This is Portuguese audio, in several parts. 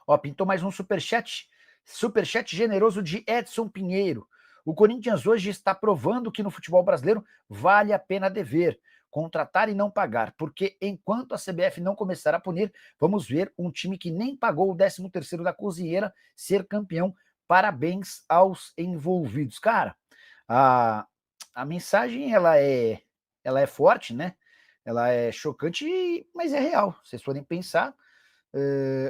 Ó, pintou mais um superchat generoso de Edson Pinheiro. O Corinthians hoje está provando que no futebol brasileiro vale a pena dever, contratar e não pagar, porque enquanto a CBF não começar a punir, vamos ver um time que nem pagou o 13º da cozinheira ser campeão. Parabéns aos envolvidos. Cara, a mensagem ela é forte, né? Ela é chocante, mas é real. Se vocês forem pensar,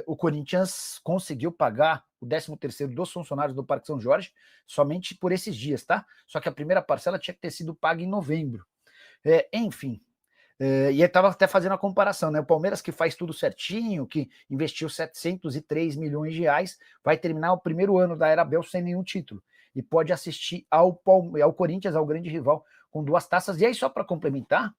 o Corinthians conseguiu pagar o 13º dos funcionários do Parque São Jorge somente por esses dias, tá? Só que a primeira parcela tinha que ter sido paga em novembro. Enfim, e eu estava até fazendo a comparação, né? O Palmeiras, que faz tudo certinho, que investiu 703 milhões de reais, vai terminar o primeiro ano da Era Abel sem nenhum título. E pode assistir ao Corinthians, ao grande rival, com 2 taças. E aí, só para complementar,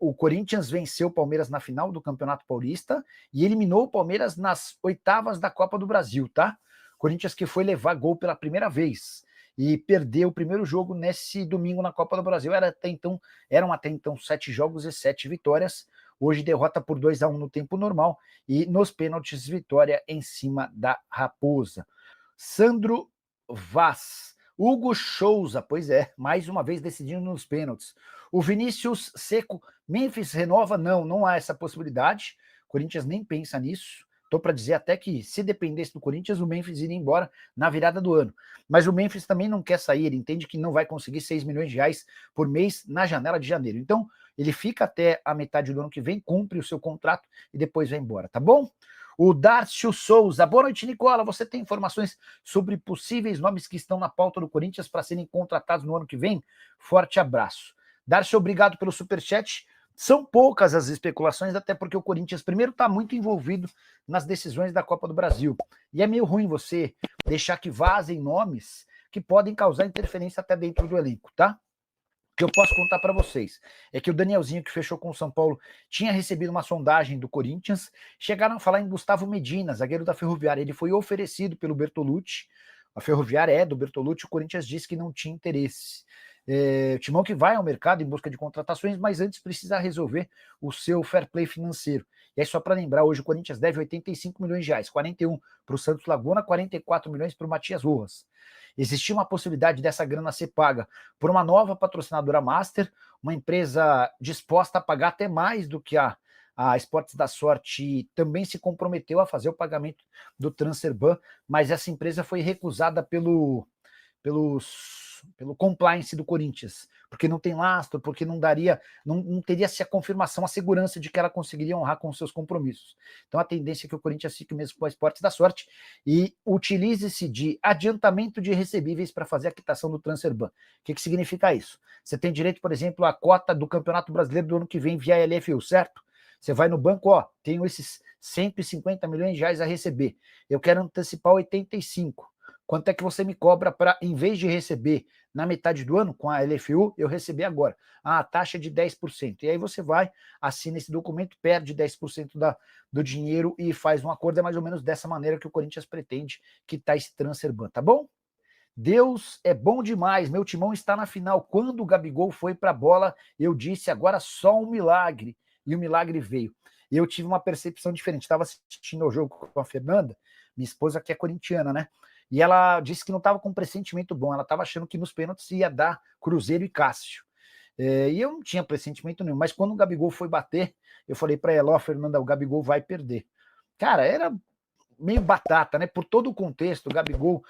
o Corinthians venceu o Palmeiras na final do Campeonato Paulista e eliminou o Palmeiras nas oitavas da Copa do Brasil, tá? Corinthians que foi levar gol pela primeira vez e perdeu o primeiro jogo nesse domingo na Copa do Brasil. Eram até então 7 jogos e 7 vitórias. Hoje derrota por 2-1 no tempo normal e nos pênaltis vitória em cima da Raposa. Sandro Vaz. Hugo Souza, pois é, mais uma vez decidindo nos pênaltis. O Vinícius Seco, Memphis renova? Não há essa possibilidade. Corinthians nem pensa nisso. Estou para dizer até que, se dependesse do Corinthians, o Memphis iria embora na virada do ano. Mas o Memphis também não quer sair, ele entende que não vai conseguir 6 milhões de reais por mês na janela de janeiro. Então, ele fica até a metade do ano que vem, cumpre o seu contrato e depois vai embora, tá bom? O Darcio Souza. Boa noite, Nicola. Você tem informações sobre possíveis nomes que estão na pauta do Corinthians para serem contratados no ano que vem? Forte abraço. Darcio, obrigado pelo superchat. São poucas as especulações, até porque o Corinthians, primeiro, está muito envolvido nas decisões da Copa do Brasil. E é meio ruim você deixar que vazem nomes que podem causar interferência até dentro do elenco, tá? O que eu posso contar para vocês é que o Danielzinho, que fechou com o São Paulo, tinha recebido uma sondagem do Corinthians. Chegaram a falar em Gustavo Medina, zagueiro da Ferroviária. Ele foi oferecido pelo Bertolucci. A Ferroviária é do Bertolucci, o Corinthians disse que não tinha interesse. O Timão que vai ao mercado em busca de contratações, mas antes precisa resolver o seu fair play financeiro. E aí, só para lembrar, hoje o Corinthians deve 85 milhões de reais, 41 para o Santos Laguna, 44 milhões para o Matias Rojas. Existia uma possibilidade dessa grana ser paga por uma nova patrocinadora master, uma empresa disposta a pagar até mais do que a Esportes da Sorte também se comprometeu a fazer o pagamento do Transferban, mas essa empresa foi recusada pelo compliance do Corinthians, porque não tem lastro, porque não teria-se a confirmação, a segurança de que ela conseguiria honrar com os seus compromissos. Então a tendência é que o Corinthians fique mesmo com a Esportes da Sorte e utilize-se de adiantamento de recebíveis para fazer a quitação do Transferban. O que significa isso? Você tem direito, por exemplo, à cota do Campeonato Brasileiro do ano que vem via LFU, certo? Você vai no banco, ó, tenho esses 150 milhões de reais a receber, eu quero antecipar 85. Quanto é que você me cobra para, em vez de receber na metade do ano com a LFU, eu receber agora? A taxa de 10%. E aí você vai, assina esse documento, perde 10% do dinheiro e faz um acordo. É mais ou menos dessa maneira que o Corinthians pretende quitar esse Transferban, tá bom? Deus é bom demais, meu Timão está na final. Quando o Gabigol foi para a bola, eu disse, agora só um milagre. E o milagre veio. E eu tive uma percepção diferente. Estava assistindo ao jogo com a Fernanda, minha esposa que é corintiana, né? E ela disse que não estava com um pressentimento bom, ela estava achando que nos pênaltis ia dar Cruzeiro e Cássio. E eu não tinha pressentimento nenhum, mas quando o Gabigol foi bater, eu falei para ela, ó, Fernanda, o Gabigol vai perder. Cara, era meio batata, né? Por todo o contexto, o Gabigol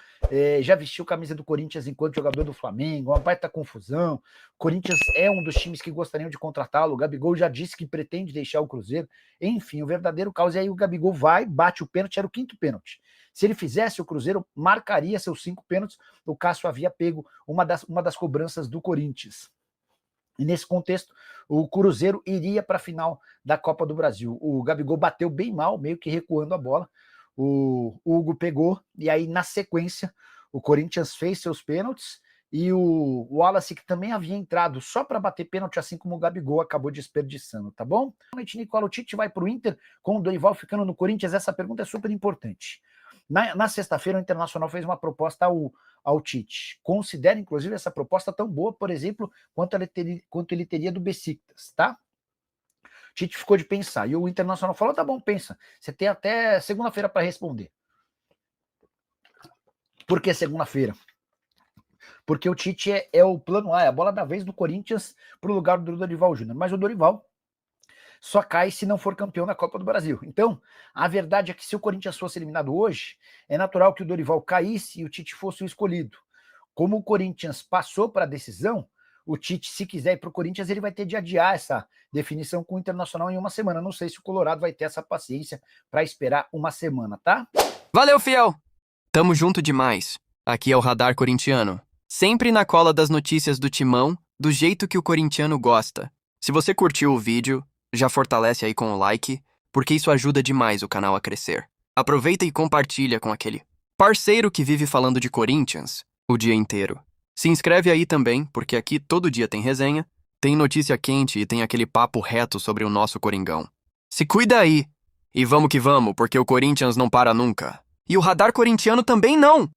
já vestiu camisa do Corinthians enquanto jogador do Flamengo, uma baita confusão. O Corinthians é um dos times que gostariam de contratá-lo. O Gabigol já disse que pretende deixar o Cruzeiro. Enfim, o verdadeiro caos. E aí o Gabigol vai, bate o pênalti, era o 5º pênalti. Se ele fizesse, o Cruzeiro marcaria seus 5 pênaltis. O Cássio havia pego uma das cobranças do Corinthians. E nesse contexto, o Cruzeiro iria para a final da Copa do Brasil. O Gabigol bateu bem mal, meio que recuando a bola. O Hugo pegou, e aí na sequência o Corinthians fez seus pênaltis e o Wallace, que também havia entrado só para bater pênalti, assim como o Gabigol, acabou desperdiçando, tá bom? Boa noite, Nicola. O Tite vai para o Inter com o Dorival ficando no Corinthians? Essa pergunta é super importante. Na sexta-feira o Internacional fez uma proposta ao Tite. Considera, inclusive, essa proposta tão boa, por exemplo, quanto ele teria do Besiktas, tá? Tite ficou de pensar. E o Internacional falou, tá bom, pensa. Você tem até segunda-feira para responder. Por que segunda-feira? Porque o Tite é o plano A, é a bola da vez do Corinthians para o lugar do Dorival Júnior. Mas o Dorival só cai se não for campeão da Copa do Brasil. Então, a verdade é que se o Corinthians fosse eliminado hoje, é natural que o Dorival caísse e o Tite fosse o escolhido. Como o Corinthians passou para a decisão, o Tite, se quiser ir para o Corinthians, ele vai ter de adiar essa definição com o Internacional em uma semana. Não sei se o Colorado vai ter essa paciência para esperar uma semana, tá? Valeu, fiel! Tamo junto demais. Aqui é o Radar Corintiano. Sempre na cola das notícias do Timão, do jeito que o corintiano gosta. Se você curtiu o vídeo, já fortalece aí com o like, porque isso ajuda demais o canal a crescer. Aproveita e compartilha com aquele parceiro que vive falando de Corinthians o dia inteiro. Se inscreve aí também, porque aqui todo dia tem resenha, tem notícia quente e tem aquele papo reto sobre o nosso Coringão. Se cuida aí! E vamos que vamos, porque o Corinthians não para nunca. E o Radar Corintiano também não!